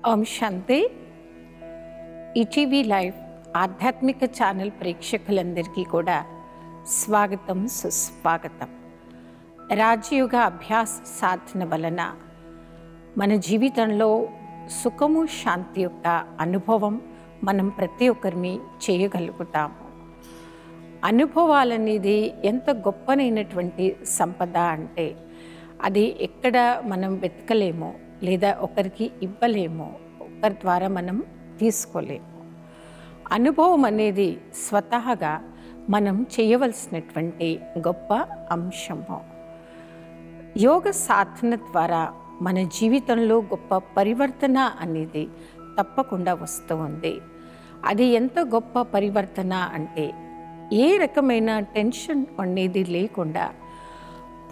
ఓం శాంతి. ETV live ఆధ్యాత్మిక channel ప్రేక్షకులందరికీ కూడా స్వాగతం, సుస్వాగతం. రాజయోగ అభ్యాస సాధన వలన మన జీవితంలో సుఖము, శాంతి యొక్క అనుభవం మనం ప్రతి ఒక్కరిని చేయగలుగుతాము. అనుభవాలనేది ఎంత గొప్పనైనటువంటి సంపద అంటే అది ఎక్కడ మనం వెతకలేమో లేదా ఒకరికి ఇవ్వలేమో, ఒకరి ద్వారా మనం తీసుకోలేము. అనుభవం అనేది స్వతహాగా మనం చేయవలసినటువంటి గొప్ప అంశము. యోగ సాధన ద్వారా మన జీవితంలో గొప్ప పరివర్తన అనేది తప్పకుండా వస్తూ ఉంది. అది ఎంత గొప్ప పరివర్తన అంటే ఏ రకమైన టెన్షన్ అనేది లేకుండా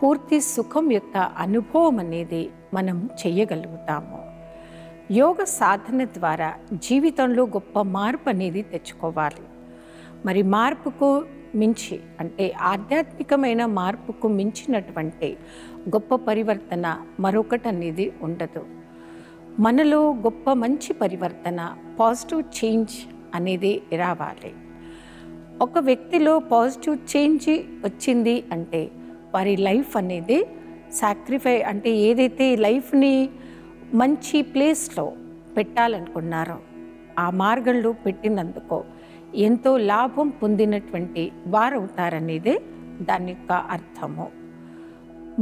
పూర్తి సుఖం యొక్క అనుభవం అనేది మనం చేయగలుగుతాము. యోగ సాధన ద్వారా జీవితంలో గొప్ప మార్పు అనేది తెచ్చుకోవాలి. మరి మార్పుకు మించి అంటే ఆధ్యాత్మికమైన మార్పుకు మించినటువంటి గొప్ప పరివర్తన మరొకటి అనేది ఉండదు. మనలో గొప్ప మంచి పరివర్తన, పాజిటివ్ చేంజ్ అనేది రావాలి. ఒక వ్యక్తిలో పాజిటివ్ చేంజ్ వచ్చింది అంటే వారి లైఫ్ అనేది సాక్రిఫై అంటే ఏదైతే లైఫ్ని మంచి ప్లేస్లో పెట్టాలనుకున్నారో ఆ మార్గంలో పెట్టినందుకో ఎంతో లాభం పొందినటువంటి వారవుతారనేదే దాని యొక్క అర్థము.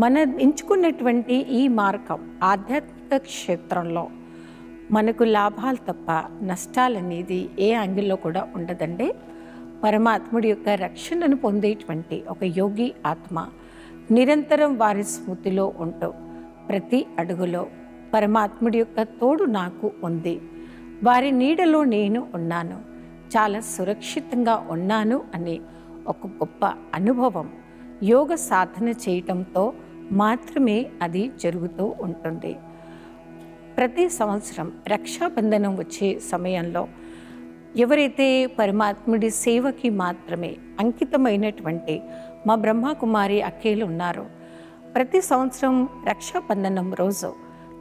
మనం ఎంచుకున్నటువంటి ఈ మార్గం ఆధ్యాత్మిక క్షేత్రంలో మనకు లాభాలు తప్ప నష్టాలనేది ఏ యాంగిల్లో కూడా ఉండదండి. పరమాత్ముడి యొక్క రక్షణను పొందేటువంటి ఒక యోగి ఆత్మ నిరంతరం వారి స్మృతిలో ఉంటూ ప్రతి అడుగులో పరమాత్ముడి యొక్క తోడు నాకు ఉంది, వారి నీడలో నేను ఉన్నాను, చాలా సురక్షితంగా ఉన్నాను అనే ఒక గొప్ప అనుభవం యోగ సాధన చేయటంతో మాత్రమే అది జరుగుతూ ఉంటుంది. ప్రతి సంవత్సరం రక్షాబంధనం వచ్చే సమయంలో ఎవరైతే పరమాత్ముడి సేవకి మాత్రమే అంకితమైనటువంటి మా బ్రహ్మకుమారి అక్కేలు ఉన్నారో ప్రతి సంవత్సరం రక్షాబంధనం రోజు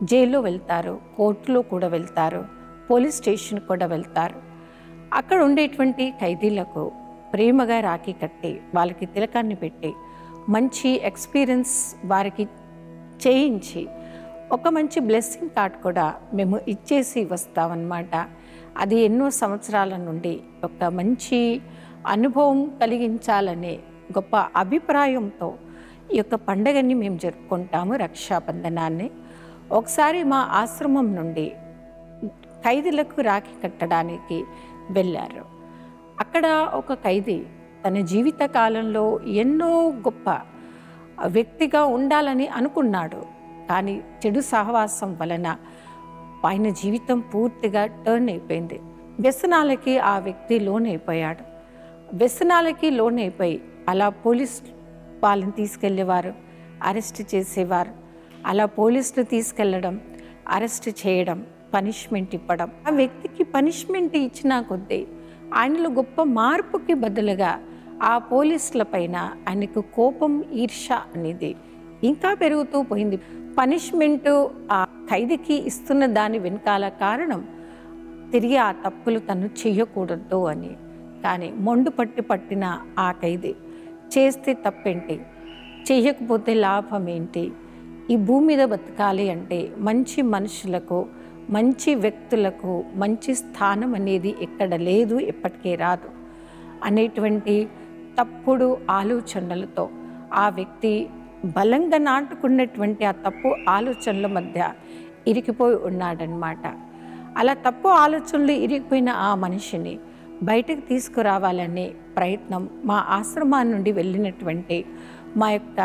జైల్లో వెళ్తారు, కోర్టులో కూడా వెళ్తారు, పోలీస్ స్టేషన్ కూడా వెళ్తారు. అక్కడ ఉండేటువంటి ఖైదీలకు ప్రేమగా రాఖీ కట్టి వాళ్ళకి తిలకాన్ని పెట్టి మంచి ఎక్స్పీరియన్స్ వారికి చేయించి ఒక మంచి బ్లెస్సింగ్ కార్డ్ కూడా మేము ఇచ్చేసి వస్తామన్నమాట. అది ఎన్నో సంవత్సరాల నుండి ఒక మంచి అనుభవం కలిగించాలనే గొప్ప అభిప్రాయంతో ఈ యొక్క పండుగని మేము జరుపుకుంటాము, రక్షాబంధనాన్ని. ఒకసారి మా ఆశ్రమం నుండి ఖైదీలకు రాఖీ కట్టడానికి వెళ్ళారు. అక్కడ ఒక ఖైదీ తన జీవిత కాలంలో ఎన్నో గొప్ప వ్యక్తిగా ఉండాలని అనుకున్నాడు. కానీ చెడు సహవాసం వలన ఆయన జీవితం పూర్తిగా టర్న్ అయిపోయింది. వ్యసనాలకి ఆ వ్యక్తి లోనైపోయాడు. వ్యసనాలకి లోనైపోయి అలా పోలీస్ వాళ్ళని తీసుకెళ్ళేవారు, అరెస్ట్ చేసేవారు. అలా పోలీసులు తీసుకెళ్ళడం, అరెస్ట్ చేయడం, పనిష్మెంట్ ఇవ్వడం. ఆ వ్యక్తికి పనిష్మెంట్ ఇచ్చినా కొద్దీ ఆయనలో గొప్ప మార్పుకి బదులుగా ఆ పోలీసుల పైన ఆయనకు కోపం, ఈర్ష అనేది ఇంకా పెరుగుతూ పోయింది. పనిష్మెంటు ఆ ఖైదీకి ఇస్తున్న దాని వెనకాల కారణం తిరిగి ఆ తప్పులు తను చెయ్యకూడదు అని. కానీ మొండు పట్టిన ఆ ఖైదీ చేస్తే తప్పేంటి, చెయ్యకపోతే లాభం ఏంటి, ఈ భూమి మీద బతకాలి అంటే మంచి మనుషులకు, మంచి వ్యక్తులకు మంచి స్థానం అనేది ఎక్కడ లేదు, ఎప్పటికీ రాదు అనేటువంటి తప్పుడు ఆలోచనలతో ఆ వ్యక్తి బలంగా నాటుకున్నటువంటి ఆ తప్పు ఆలోచనల మధ్య ఇరికిపోయి ఉన్నాడనమాట. అలా తప్పు ఆలోచనలు ఇరిగిపోయిన ఆ మనిషిని బయటకు తీసుకురావాలనే ప్రయత్నం మా ఆశ్రమాన్ని నుండి వెళ్ళినటువంటి మా యొక్క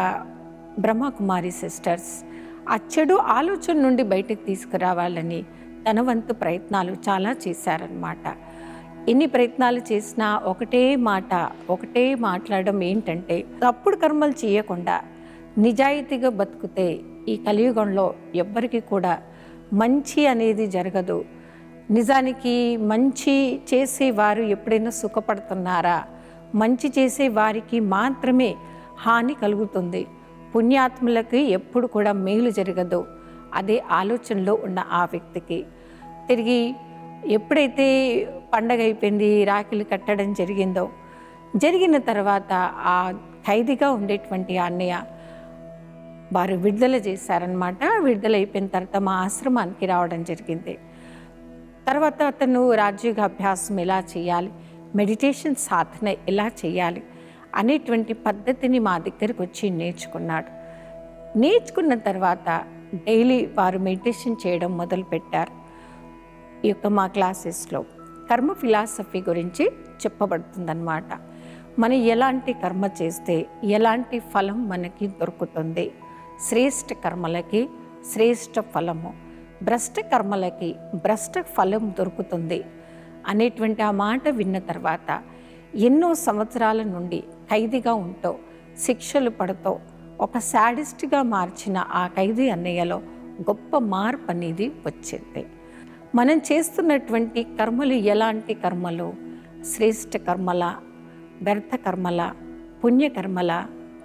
బ్రహ్మకుమారి సిస్టర్స్ ఆ చెడు ఆలోచన నుండి బయటకు తీసుకురావాలని తన వంతు ప్రయత్నాలు చాలా చేశారనమాట. ఎన్ని ప్రయత్నాలు చేసినా ఒకటే మాట్లాడడం ఏంటంటే తప్పుడు కర్మలు చేయకుండా నిజాయితీగా బతుకుతే ఈ కలియుగంలో ఎవ్వరికి కూడా మంచి అనేది జరగదు. నిజానికి మంచి చేసేవారు ఎప్పుడైనా సుఖపడుతున్నారా? మంచి చేసే వారికి మాత్రమే హాని కలుగుతుంది, పుణ్యాత్ములకి ఎప్పుడు కూడా మేలు జరగదు. అదే ఆలోచనలో ఉన్న ఆ వ్యక్తికి తిరిగి ఎప్పుడైతే పండగ అయిపోయింది, రాఖీలు కట్టడం జరిగిన తర్వాత ఆ ఖైదీగా ఉండేటువంటి అన్నయ్య వారు విడుదల చేశారనమాట. విడుదల అయిపోయిన తర్వాత మా ఆశ్రమానికి రావడం జరిగింది. తర్వాత అతను రాజయోగ అభ్యాసం ఎలా చేయాలి, మెడిటేషన్ సాధన ఎలా చేయాలి అనేటువంటి పద్ధతిని మా దగ్గరికి వచ్చి నేర్చుకున్నాడు. నేర్చుకున్న తర్వాత డైలీ వారు మెడిటేషన్ చేయడం మొదలుపెట్టారు. ఈ యొక్క మా క్లాసెస్లో కర్మ ఫిలాసఫీ గురించి చెప్పబడుతుందన్నమాట. మనం ఎలాంటి కర్మ చేస్తే ఎలాంటి ఫలం మనకి దొరుకుతుంది, శ్రేష్ఠ కర్మలకి శ్రేష్ఠ ఫలము, భ్రష్ట కర్మలకి భ్రష్ట ఫలం దొరుకుతుంది అనేటువంటి ఆ మాట విన్న తర్వాత ఎన్నో సంవత్సరాల నుండి ఖైదీగా ఉంటూ శిక్షలు పడుతూ ఒక శాడిస్ట్గా మార్చిన ఆ ఖైదీ అన్నయ్యలో గొప్ప మార్పు అనేది వచ్చింది. మనం చేస్తున్నటువంటి కర్మలు ఎలాంటి కర్మలు, శ్రేష్ఠ కర్మల, వ్యర్థ కర్మల, పుణ్యకర్మల,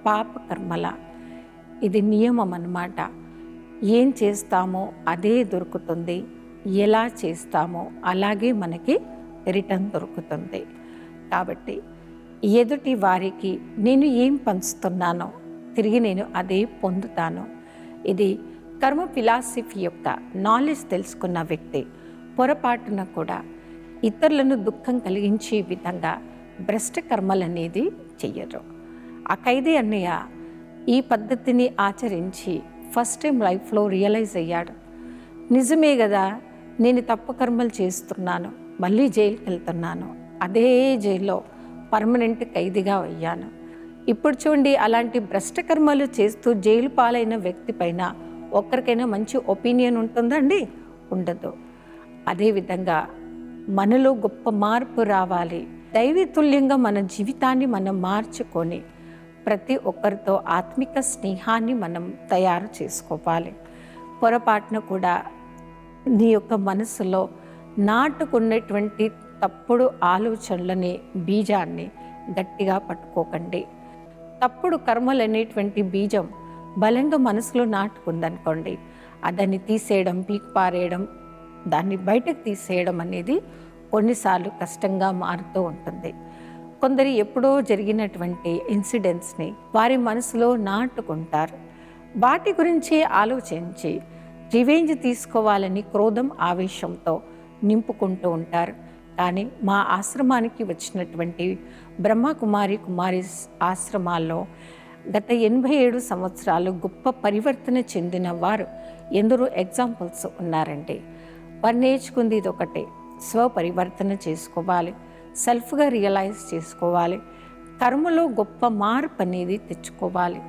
పాప కర్మల, ఇది నియమం అన్నమాట. ఏం చేస్తామో అదే దొరుకుతుంది, ఎలా చేస్తామో అలాగే మనకి రిటర్న్ దొరుకుతుంది. కాబట్టి ఎదుటి వారికి నేను ఏం పంచుతున్నానో తిరిగి నేను అదే పొందుతాను. ఇది కర్మ ఫిలాసఫీ యొక్క నాలెడ్జ్ తెలుసుకున్న వ్యక్తి పొరపాటున కూడా ఇతరులను దుఃఖం కలిగించే విధంగా భ్రష్ట కర్మలు అనేది చెయ్యరు. ఆ ఖైదీ అన్నయ్య ఈ పద్ధతిని ఆచరించి ఫస్ట్ టైం లైఫ్లో రియలైజ్ అయ్యాడు. నిజమే కదా, నేను తప్పు కర్మలు చేస్తున్నాను, మళ్ళీ జైలుకి వెళ్తున్నాను, అదే జైల్లో పర్మనెంట్ ఖైదీగా అయ్యాను. ఇప్పుడు చూడండి, అలాంటి భ్రష్ట కర్మలు చేస్తూ జైలు పాలైన వ్యక్తి పైన ఒక్కరికైనా మంచి ఒపీనియన్ ఉంటుందండి? ఉండదు. అదేవిధంగా మనలో గొప్ప మార్పు రావాలి. దైవతుల్యంగా మన జీవితాన్ని మనం మార్చుకొని ప్రతి ఒక్కరితో ఆత్మిక స్నేహాన్ని మనం తయారు చేసుకోవాలి. పొరపాటున కూడా నీ యొక్క మనసులో నాటుకున్నటువంటి తప్పుడు ఆలోచనలని, బీజాన్ని గట్టిగా పట్టుకోకండి. తప్పుడు కర్మలు అనేటువంటి బీజం బలంగా మనసులో నాటుకుందనుకోండి, దాన్ని తీసేయడం, పీకి పారేయడం, దాన్ని బయటకు తీసేయడం అనేది కొన్నిసార్లు కష్టంగా మారుతూ ఉంటుంది. కొందరు ఎప్పుడో జరిగినటువంటి ఇన్సిడెంట్స్ని వారి మనసులో నాటుకుంటారు. వాటి గురించి ఆలోచించి రివెంజ్ తీసుకోవాలని క్రోధం, ఆవేశంతో నింపుకుంటూ ఉంటారు. కానీ మా ఆశ్రమానికి వచ్చినటువంటి బ్రహ్మకుమారి ఆశ్రమాల్లో గత 87 సంవత్సరాలు గొప్ప పరివర్తన చెందిన వారు ఎందరో ఎగ్జాంపుల్స్ ఉన్నారండి. వారు నేర్చుకుంది ఇది ఒకటే, స్వపరివర్తన చేసుకోవాలి, సెల్ఫ్గా రియలైజ్ చేసుకోవాలి, కర్మలో గొప్ప మార్పు అనేది తెచ్చుకోవాలి.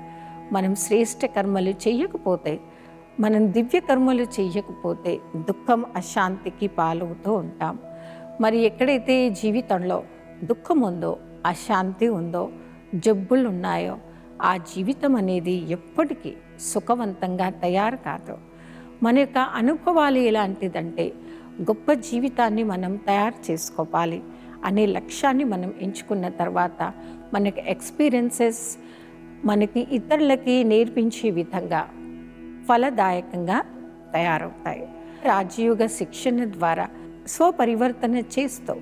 మనం శ్రేష్ఠ కర్మలు చెయ్యకపోతే, మనం దివ్య కర్మలు చెయ్యకపోతే దుఃఖం, అశాంతికి పాలవుతూ ఉంటాం. మరి ఎక్కడైతే జీవితంలో దుఃఖం ఉందో, అశాంతి ఉందో, జబ్బులు ఉన్నాయో, ఆ జీవితం అనేది ఎప్పటికీ సుఖవంతంగా తయారు కాదు. మన యొక్క అనుభవాలు ఎలాంటిదంటే, గొప్ప జీవితాన్ని మనం తయారు చేసుకోవాలి అనే లక్ష్యాన్ని మనం ఎంచుకున్న తర్వాత మనకి ఎక్స్పీరియన్సెస్ మనకి ఇతరులకి నేర్పించే విధంగా ఫలదాయకంగా తయారవుతాయి. రాజయోగ శిక్షణ ద్వారా స్వపరివర్తన చేస్తూ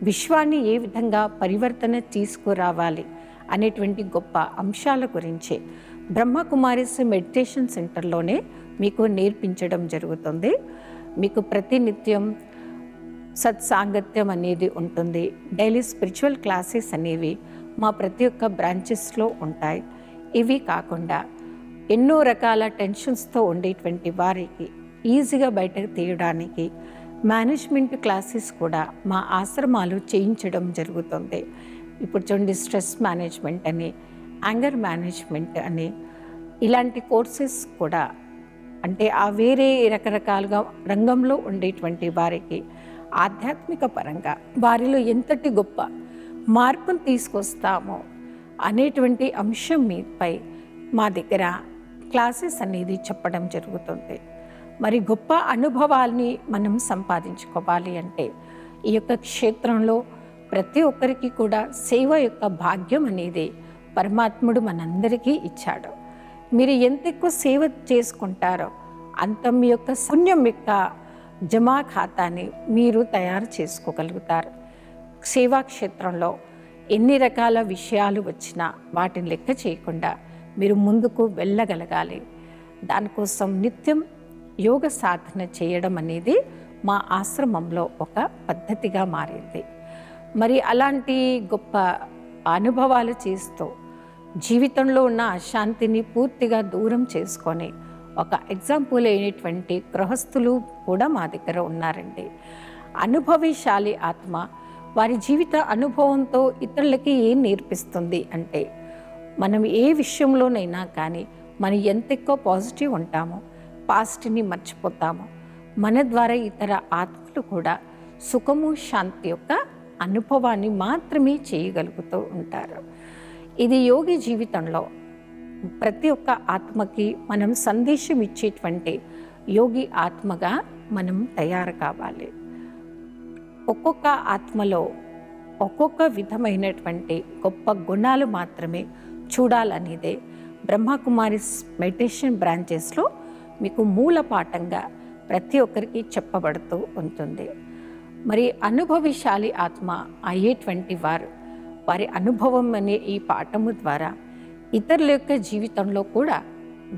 విశ్వాన్ని ఏ విధంగా పరివర్తన తీసుకురావాలి అనేటువంటి గొప్ప అంశాల గురించి బ్రహ్మకుమారిస్ మెడిటేషన్ సెంటర్లోనే మీకు నేర్పించడం జరుగుతుంది. మీకు ప్రతినిత్యం సత్సాంగత్యం అనేది ఉంటుంది. డైలీ స్పిరిచువల్ క్లాసెస్ అనేవి మా ప్రతి ఒక్క బ్రాంచెస్లో ఉంటాయి. ఇవి కాకుండా ఎన్నో రకాల టెన్షన్స్తో ఉండేటువంటి వారికి ఈజీగా బయటకు తీయడానికి మేనేజ్మెంట్ క్లాసెస్ కూడా మా ఆశ్రమాలు చేయించడం జరుగుతుంది. ఇప్పుడు చూడండి, స్ట్రెస్ మేనేజ్మెంట్ అని, యాంగర్ మేనేజ్మెంట్ అని, ఇలాంటి కోర్సెస్ కూడా, అంటే ఆ వేరే రకరకాలుగా రంగంలో ఉండేటువంటి వారికి ఆధ్యాత్మిక పరంగా వారిలో ఎంతటి గొప్ప మార్పును తీసుకొస్తామో అనేటువంటి అంశం మీపై మా దగ్గర క్లాసెస్ అనేది చెప్పడం జరుగుతుంది. మరి గొప్ప అనుభవాల్ని మనం సంపాదించుకోవాలి అంటే ఈ యొక్క క్షేత్రంలో ప్రతి ఒక్కరికి కూడా సేవ యొక్క భాగ్యం అనేది పరమాత్ముడు మనందరికీ ఇచ్చాడు. మీరు ఎంత ఎక్కువ సేవ చేసుకుంటారో అంత మీ యొక్క పుణ్యం యొక్క జమా ఖాతాని మీరు తయారు చేసుకోగలుగుతారు. సేవా క్షేత్రంలో ఎన్ని రకాల విషయాలు వచ్చినా వాటిని లెక్క చేయకుండా మీరు ముందుకు వెళ్ళగలగాలి. దానికోసం నిత్యం యోగ సాధన చేయడం అనేది మా ఆశ్రమంలో ఒక పద్ధతిగా మారింది. మరి అలాంటి గొప్ప అనుభవాలు చేస్తూ జీవితంలో ఉన్న అశాంతిని పూర్తిగా దూరం చేసుకొని ఒక ఎగ్జాంపుల్ అయినటువంటి గృహస్థులు కూడా మా దగ్గర ఉన్నారండి. అనుభవశాలి ఆత్మ వారి జీవిత అనుభవంతో ఇతరులకి ఏం నేర్పిస్తుంది అంటే, మనం ఏ విషయంలోనైనా కానీ మనం ఎంత ఎక్కువ పాజిటివ్ ఉంటామో పాస్ట్ని మర్చిపోతామో మన ద్వారా ఇతర ఆత్మలు కూడా సుఖము శాంతి యొక్క అనుభవాన్ని మాత్రమే చేయగలుగుతూ ఉంటారు. ఇది యోగి జీవితంలో ప్రతి ఒక్క ఆత్మకి మనం సందేశం ఇచ్చేటువంటి యోగి ఆత్మగా మనం తయారు కావాలి. ఒక్కొక్క ఆత్మలో ఒక్కొక్క విధమైనటువంటి గొప్ప గుణాలు మాత్రమే చూడాలనేదే బ్రహ్మకుమారిస్ మెడిటేషన్ బ్రాంచెస్లో మీకు మూల పాఠంగా ప్రతి ఒక్కరికి చెప్పబడుతూ ఉంటుంది. మరి అనుభవశాలి ఆత్మ అయ్యేటువంటి వారి అనుభవం అనే ఈ పాఠము ద్వారా ఇతరుల యొక్క జీవితంలో కూడా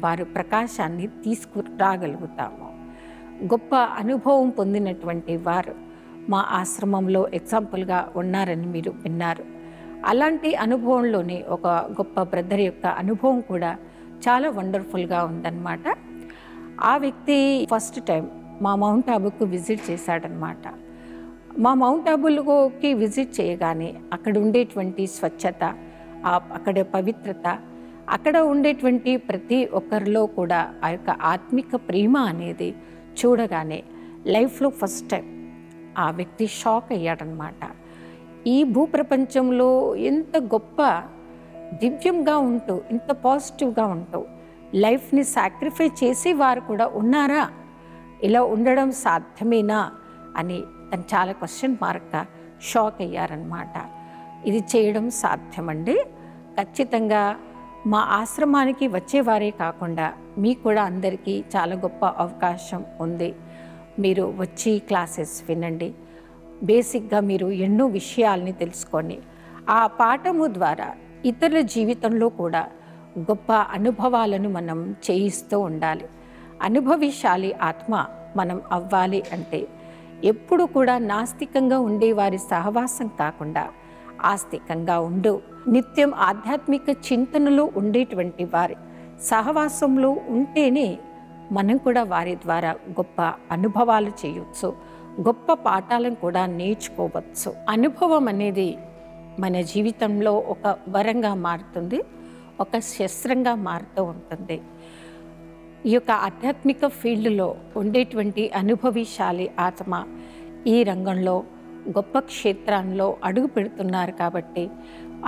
వారు ప్రకాశాన్ని తీసుకురాగలుగుతాము. గొప్ప అనుభవం పొందినటువంటి వారు మా ఆశ్రమంలో ఎగ్జాంపుల్గా ఉన్నారని మీరు విన్నారు. అలాంటి అనుభవంలోనే ఒక గొప్ప బ్రదర్ యొక్క అనుభవం కూడా చాలా వండర్ఫుల్గా ఉందన్నమాట. ఆ వ్యక్తి ఫస్ట్ టైం మా మౌంట్ ఆబుకు విజిట్ చేశాడనమాట. మా మౌంట్ ఆబుకి విజిట్ చేయగానే అక్కడ ఉండేటువంటి స్వచ్ఛత, అక్కడ పవిత్రత, అక్కడ ఉండేటువంటి ప్రతి ఒక్కరిలో కూడా ఆ యొక్క ఆత్మిక ప్రేమ అనేది చూడగానే లైఫ్లో ఫస్ట్ టైం ఆ వ్యక్తి షాక్ అయ్యాడనమాట. ఈ భూప్రపంచంలో ఎంత గొప్ప దివ్యంగా ఉంటూ ఇంత పాజిటివ్గా ఉంటూ లైఫ్ని సాక్రిఫై చేసేవారు కూడా ఉన్నారా, ఇలా ఉండడం సాధ్యమేనా అని తను చాలా క్వశ్చన్ మార్క్గా షాక్ అయ్యారనమాట. ఇది చేయడం సాధ్యమండి. ఖచ్చితంగా మా ఆశ్రమానికి వచ్చేవారే కాకుండా మీకు కూడా అందరికీ చాలా గొప్ప అవకాశం ఉంది. మీరు వచ్చి క్లాసెస్ వినండి. బేసిక్గా మీరు ఎన్నో విషయాల్ని తెలుసుకొని ఆ పాఠము ద్వారా ఇతరుల జీవితంలో కూడా గొప్ప అనుభవాలను మనం చేయిస్తూ ఉండాలి. అనుభవశాలి ఆత్మ మనం అవ్వాలి అంటే ఎప్పుడు కూడా నాస్తికంగా ఉండే వారి సహవాసం కాకుండా ఆస్తికంగా ఉండు నిత్యం ఆధ్యాత్మిక చింతనలో ఉండేటువంటి వారి సహవాసంలో ఉంటేనే మనం కూడా వారి ద్వారా గొప్ప అనుభవాలు చేయవచ్చు, గొప్ప పాఠాలను కూడా నేర్చుకోవచ్చు. అనుభవం అనేది మన జీవితంలో ఒక వరంగా మారుతుంది, ఒక శస్త్రంగా మారుతూ ఉంటుంది. ఈ యొక్క ఆధ్యాత్మిక ఫీల్డ్లో ఉండేటువంటి అనుభవశాలి ఆత్మ ఈ రంగంలో గొప్ప క్షేత్రంలో అడుగు పెడుతున్నారు కాబట్టి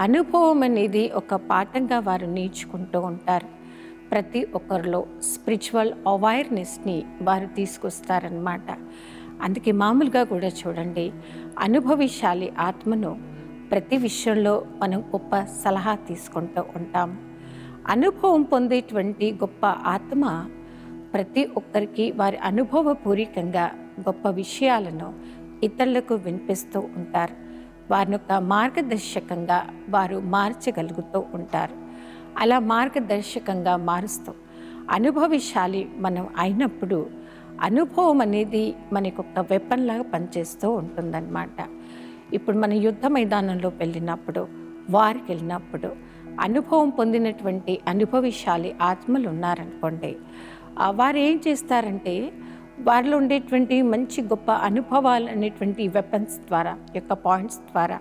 అనుభవం అనేది ఒక పాఠంగా వారు నేర్చుకుంటూ ఉంటారు. ప్రతి ఒక్కరిలో స్పిరిచువల్ అవేర్నెస్ని వారు తీసుకొస్తారనమాట. అందుకే మామూలుగా కూడా చూడండి, అనుభవశాలి ఆత్మను ప్రతి విషయంలో మనం గొప్ప సలహా తీసుకుంటూ ఉంటాం. అనుభవం పొందేటువంటి గొప్ప ఆత్మ ప్రతి ఒక్కరికి వారి అనుభవపూర్వకంగా గొప్ప విషయాలను ఇతరులకు వినిపిస్తూ ఉంటారు. వారిని ఒక మార్గదర్శకంగా వారు మార్చగలుగుతూ ఉంటారు. అలా మార్గదర్శకంగా మారుస్తూ అనుభవశాలి మనం అయినప్పుడు అనుభవం అనేది మనకు ఒక వెపన్ లాగా పనిచేస్తూ ఉంటుందన్నమాట. ఇప్పుడు మన యుద్ధ మైదానంలో వెళ్ళినప్పుడు, వారికి వెళ్ళినప్పుడు అనుభవం పొందినటువంటి అనుభవశాలి ఆత్మలు ఉన్నారనుకోండి, వారు ఏం చేస్తారంటే వారిలో ఉండేటువంటి మంచి గొప్ప అనుభవాలు అనేటువంటి వెపన్స్ ద్వారా, యొక్క పాయింట్స్ ద్వారా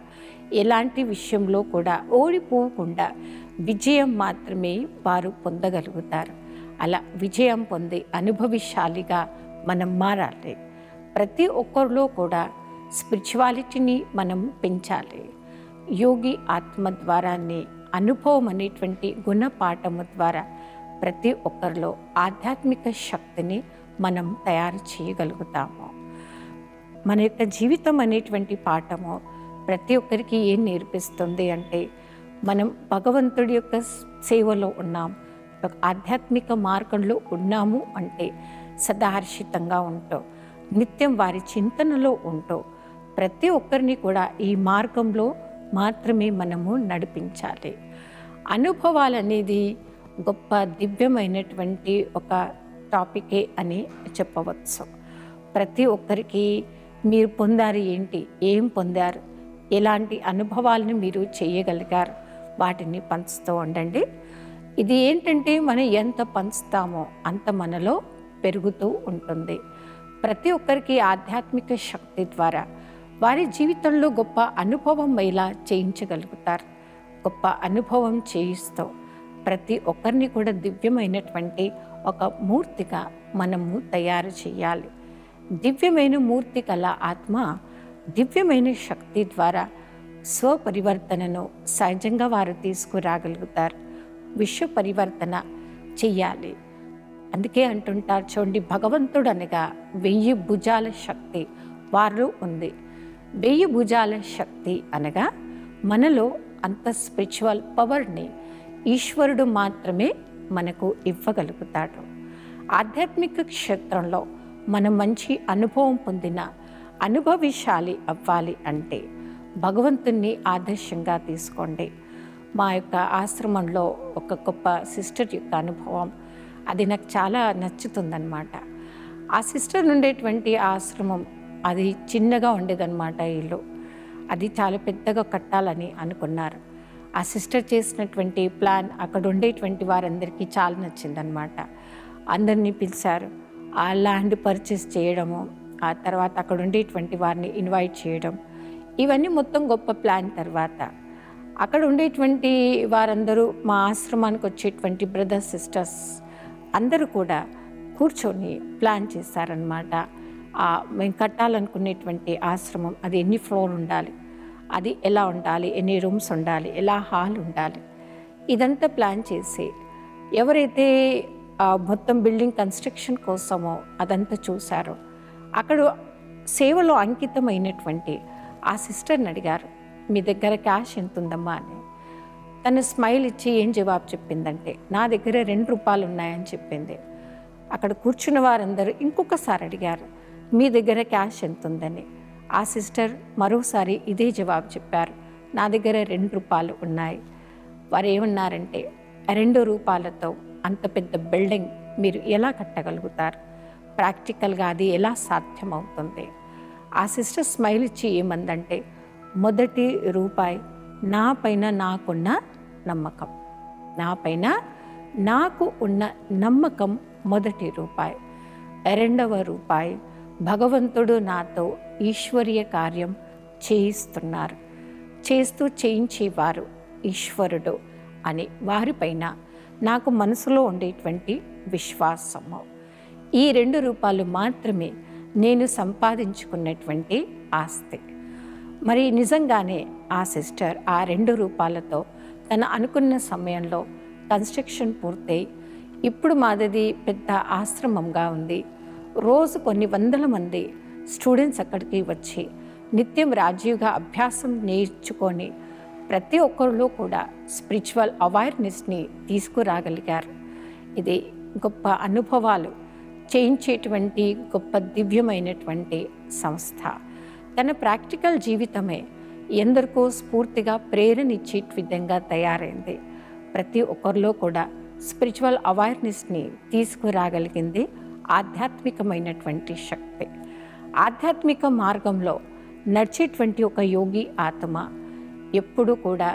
ఎలాంటి విషయంలో కూడా ఓడిపోకుండా విజయం మాత్రమే వారు పొందగలుగుతారు. అలా విజయం పొంది అనుభవశాలిగా మనం మారాలి. ప్రతి ఒక్కరిలో కూడా స్పిరిచువాలిటీని మనం పెంచాలి. యోగి ఆత్మ ద్వారానే అనుభవం అనేటువంటి గుణపాఠము ద్వారా ప్రతి ఒక్కరిలో ఆధ్యాత్మిక శక్తిని మనం తయారు చేయగలుగుతాము. మన యొక్క జీవితం అనేటువంటి పాఠము ప్రతి ఒక్కరికి ఏం నేర్పిస్తుంది అంటే, మనం భగవంతుడి యొక్క సేవలో ఉన్నాం, ఆధ్యాత్మిక మార్గంలో ఉన్నాము అంటే సదాహర్షితంగా ఉంటాం. నిత్యం వారి చింతనలో ఉంటూ ప్రతి ఒక్కరిని కూడా ఈ మార్గంలో మాత్రమే మనము నడిపించాలి. అనుభవాలు అనేది గొప్ప దివ్యమైనటువంటి ఒక టాపికే అని చెప్పవచ్చు. ప్రతి ఒక్కరికి మీరు పొందారు ఏంటి, ఏం పొందారు, ఎలాంటి అనుభవాలను మీరు చేయగలిగారు, వాటిని పంచుతూ ఉండండి. ఇది ఏంటంటే మనం ఎంత పంచుతామో అంత మనలో పెరుగుతూ ఉంటుంది. ప్రతి ఒక్కరికి ఆధ్యాత్మిక శక్తి ద్వారా వారి జీవితంలో గొప్ప అనుభవం ఇలా చేయించగలుగుతారు. గొప్ప అనుభవం చేయిస్తూ ప్రతి ఒక్కరిని కూడా దివ్యమైనటువంటి ఒక మూర్తిగా మనము తయారు చేయాలి. దివ్యమైన మూర్తి కల ఆత్మ దివ్యమైన శక్తి ద్వారా స్వపరివర్తనను సహజంగా వారు తీసుకురాగలుగుతారు. విశ్వ పరివర్తన చెయ్యాలి. అందుకే అంటుంటారు చూడండి, భగవంతుడు అనగా 1000 భుజాల శక్తి వారిలో ఉంది. 1000 భుజాల శక్తి అనగా మనలో అంత స్పిరిచువల్ పవర్ని ఈశ్వరుడు మాత్రమే మనకు ఇవ్వగలుగుతాడు. ఆధ్యాత్మిక క్షేత్రంలో మనం మంచి అనుభవం పొందిన అనుభవిశాలి అవ్వాలి అంటే భగవంతుణ్ణి ఆదర్శంగా తీసుకోండి. మా యొక్క ఆశ్రమంలో ఒక గొప్ప సిస్టర్ యొక్క అనుభవం అది నాకు చాలా నచ్చుతుందన్నమాట. ఆ సిస్టర్ ఉండేటువంటి ఆశ్రమం అది చిన్నగా ఉండేదన్నమాట. ఇల్లు అది చాలా పెద్దగా కట్టాలని అనుకున్నారు. ఆ సిస్టర్ చేసినటువంటి ప్లాన్ అక్కడ ఉండేటువంటి వారందరికీ చాలా నచ్చిందనమాట. అందరినీ పిలిచారు. ఆ ల్యాండ్ పర్చేస్ చేయడము, ఆ తర్వాత అక్కడ ఉండేటువంటి వారిని ఇన్వైట్ చేయడం, ఇవన్నీ మొత్తం గొప్ప ప్లాన్. తర్వాత అక్కడ ఉండేటువంటి వారందరూ మా ఆశ్రమానికి వచ్చేటువంటి బ్రదర్స్ సిస్టర్స్ అందరూ కూడా కూర్చొని ప్లాన్ చేశారనమాట. మేము కట్టాలనుకునేటువంటి ఆశ్రమం అది ఎన్ని ఫ్లోర్ ఉండాలి, అది ఎలా ఉండాలి, ఎన్ని రూమ్స్ ఉండాలి, ఎలా హాల్ ఉండాలి, ఇదంతా ప్లాన్ చేసి ఎవరైతే మొత్తం బిల్డింగ్ కన్స్ట్రక్షన్ కోసమో అదంతా చూశారో అక్కడ సేవలో అంకితమైనటువంటి ఆ సిస్టర్ని అడిగారు, మీ దగ్గర క్యాష్ ఎంత ఉందమ్మా అని. తను స్మైల్ ఇచ్చి ఏం జవాబు చెప్పిందంటే, నా దగ్గర 2 రూపాయలు ఉన్నాయని చెప్పింది. అక్కడ కూర్చున్న వారందరూ ఇంకొకసారి అడిగారు, మీ దగ్గర క్యాష్ ఎంత ఉందని. ఆ సిస్టర్ మరోసారి ఇదే జవాబు చెప్పారు, నా దగ్గర 2 రూపాయలు ఉన్నాయి. వారు ఏమన్నారంటే, 2 రూపాయలతో అంత పెద్ద బిల్డింగ్ మీరు ఎలా కట్టగలుగుతారు, ప్రాక్టికల్గా అది ఎలా సాధ్యమవుతుంది. ఆ సిస్టర్ స్మైల్ ఇచ్చి ఏమందంటే, మొదటి రూపాయి నా పైన నాకున్న నమ్మకం, నా పైన నాకు ఉన్న నమ్మకం మొదటి రూపాయి. 2వ రూపాయి భగవంతుడు నాతో ఈశ్వరీయ కార్యం చేయిస్తున్నారు, చేస్తూ చేయించేవారు ఈశ్వరుడు అని వారిపైన నాకు మనసులో ఉండేటువంటి విశ్వాసము. ఈ 2 రూపాయలు మాత్రమే నేను సంపాదించుకున్నటువంటి ఆస్తి. మరి నిజంగానే ఆ సిస్టర్ ఆ 2 రూపాయలతో తను అనుకున్న సమయంలో కన్స్ట్రక్షన్ పూర్తయి ఇప్పుడు మాది పెద్ద ఆశ్రమంగా ఉంది. రోజు కొన్ని వందల మంది స్టూడెంట్స్ అక్కడికి వచ్చి నిత్యం రాజీవ్గా అభ్యాసం నేర్చుకొని ప్రతి ఒక్కరిలో కూడా స్పిరిచువల్ అవేర్నెస్ని తీసుకురాగలిగారు. ఇది గొప్ప అనుభవాలు చేయించేటువంటి గొప్ప దివ్యమైనటువంటి సంస్థ. తన ప్రాక్టికల్ జీవితమే ఎందరికో స్ఫూర్తిగా ప్రేరణ ఇచ్చే విధంగా తయారైంది. ప్రతి ఒక్కరిలో కూడా స్పిరిచువల్ అవేర్నెస్ని తీసుకురాగలిగింది ఆధ్యాత్మికమైనటువంటి శక్తి. ఆధ్యాత్మిక మార్గంలో నడిచేటువంటి ఒక యోగి ఆత్మ ఎప్పుడు కూడా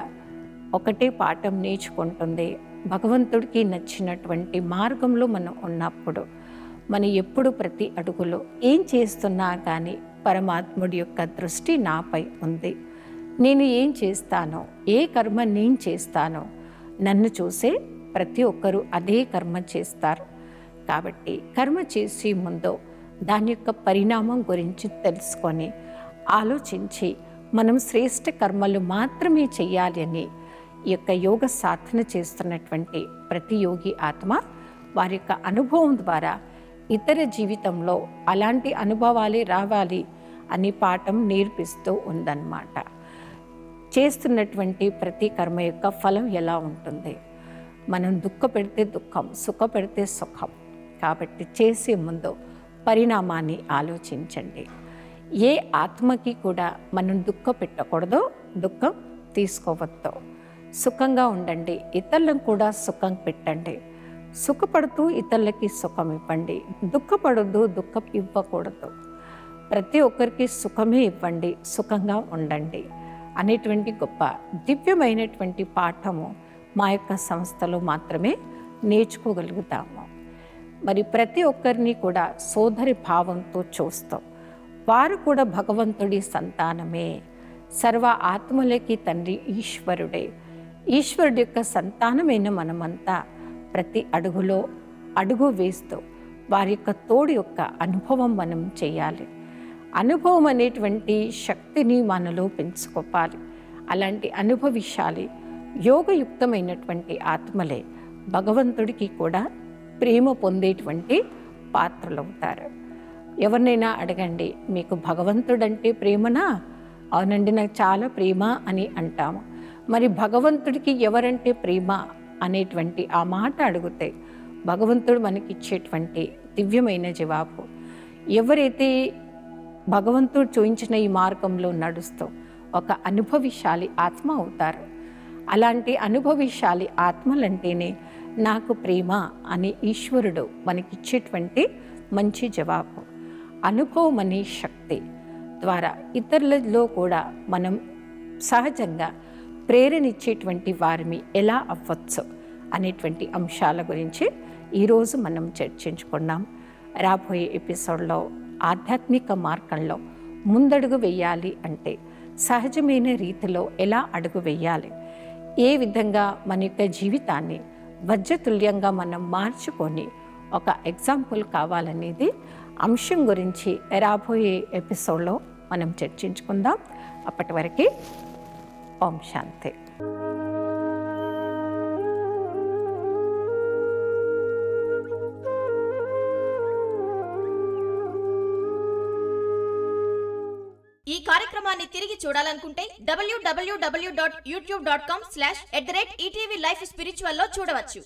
ఒకటే పాఠం నేర్చుకుంటుంది. భగవంతుడికి నచ్చినటువంటి మార్గంలో మనం ఉన్నప్పుడు మనం ఎప్పుడు ప్రతి అడుగులో ఏం చేస్తున్నా కానీ పరమాత్ముడి యొక్క దృష్టి నాపై ఉంది. నేను ఏం చేస్తానో, ఏ కర్మ నేను చేస్తానో నన్ను చూసే ప్రతి ఒక్కరూ అదే కర్మ చేస్తారు. కాబట్టి కర్మ చేసే ముందు దాని యొక్క పరిణామం గురించి తెలుసుకొని ఆలోచించి మనం శ్రేష్ఠ కర్మలు మాత్రమే చేయాలి అని ఈ యొక్క యోగ సాధన చేస్తున్నటువంటి ప్రతి యోగి ఆత్మ వారి యొక్క అనుభవం ద్వారా ఇతర జీవితంలో అలాంటి అనుభవాలే రావాలి అని పాఠం నేర్పిస్తూ ఉందన్నమాట. చేస్తున్నటువంటి ప్రతి కర్మ యొక్క ఫలం ఎలా ఉంటుంది, మనం దుఃఖ పెడితే దుఃఖం, సుఖ పెడితే సుఖం. కాబట్టి చేసే ముందు పరిణామాన్ని ఆలోచించండి. ఏ ఆత్మకి కూడా మనం దుఃఖం పెట్టకూడదో, దుఃఖం తీసుకోవద్దు. సుఖంగా ఉండండి, ఇతరులను కూడా సుఖం పెట్టండి. సుఖపడుతూ ఇతరులకి సుఖం ఇవ్వండి. దుఃఖపడొద్దు, దుఃఖం ఇవ్వకూడదు. ప్రతి ఒక్కరికి సుఖమే ఇవ్వండి, సుఖంగా ఉండండి అనేటువంటి గొప్ప దివ్యమైనటువంటి పాఠము మా యొక్క సంస్థలో మాత్రమే నేర్చుకోగలుగుతాము. మరి ప్రతి ఒక్కరిని కూడా సోదరి భావంతో చూస్తాం. వారు కూడా భగవంతుడి సంతానమే. సర్వ ఆత్మలకి తండ్రి ఈశ్వరుడే. ఈశ్వరుడి యొక్క సంతానమైన మనమంతా ప్రతి అడుగులో అడుగు వేస్తూ వారి యొక్క తోడు యొక్క అనుభవం మనం చేయాలి. అనుభవం అనేటువంటి శక్తిని మనలో పెంచుకోవాలి. అలాంటి అనుభవించాలి. యోగయుక్తమైనటువంటి ఆత్మలే భగవంతుడికి కూడా ప్రేమ పొందేటువంటి పాత్రలవుతారు. ఎవరినైనా అడగండి, మీకు భగవంతుడంటే ప్రేమనా? అవునండి, నాకు చాలా ప్రేమ అని అంటాము. మరి భగవంతుడికి ఎవరంటే ప్రేమ అనేటువంటి ఆ మాట అడిగితే భగవంతుడు మనకిచ్చేటువంటి దివ్యమైన జవాబు, ఎవరైతే భగవంతుడు చూయించిన ఈ మార్గంలో నడుస్తూ ఒక అనుభవిశాలి ఆత్మ అవుతారు. అలాంటి అనుభవిశాలి ఆత్మలంటేనే నాకు ప్రేమ అని ఈశ్వరుడు మనకిచ్చేటువంటి మంచి జవాబు. అనుభవం అనే శక్తి ద్వారా ఇతరులలో కూడా మనం సహజంగా ప్రేరణిచ్చేటువంటి వారిని ఎలా అవ్వచ్చు అనేటువంటి అంశాల గురించి ఈరోజు మనం చర్చించుకున్నాం. రాబోయే ఎపిసోడ్లో ఆధ్యాత్మిక మార్గంలో ముందడుగు వేయాలి అంటే సహజమైన రీతిలో ఎలా అడుగు వేయాలి, ఏ విధంగా మన యొక్క జీవితాన్ని వజ్రతుల్యంగా మనం మార్చుకొని ఒక ఎగ్జాంపుల్ కావాలనేది అంశం గురించి రాబోయే ఎపిసోడ్లో మనం చర్చించుకుందాం. అప్పటి వరకు ఓం శాంతి. ఈ కార్యక్రమాన్ని తిరిగి చూడాలనుకుంటే www.youtube.com/ETV Life Spiritual లో చూడవచ్చు.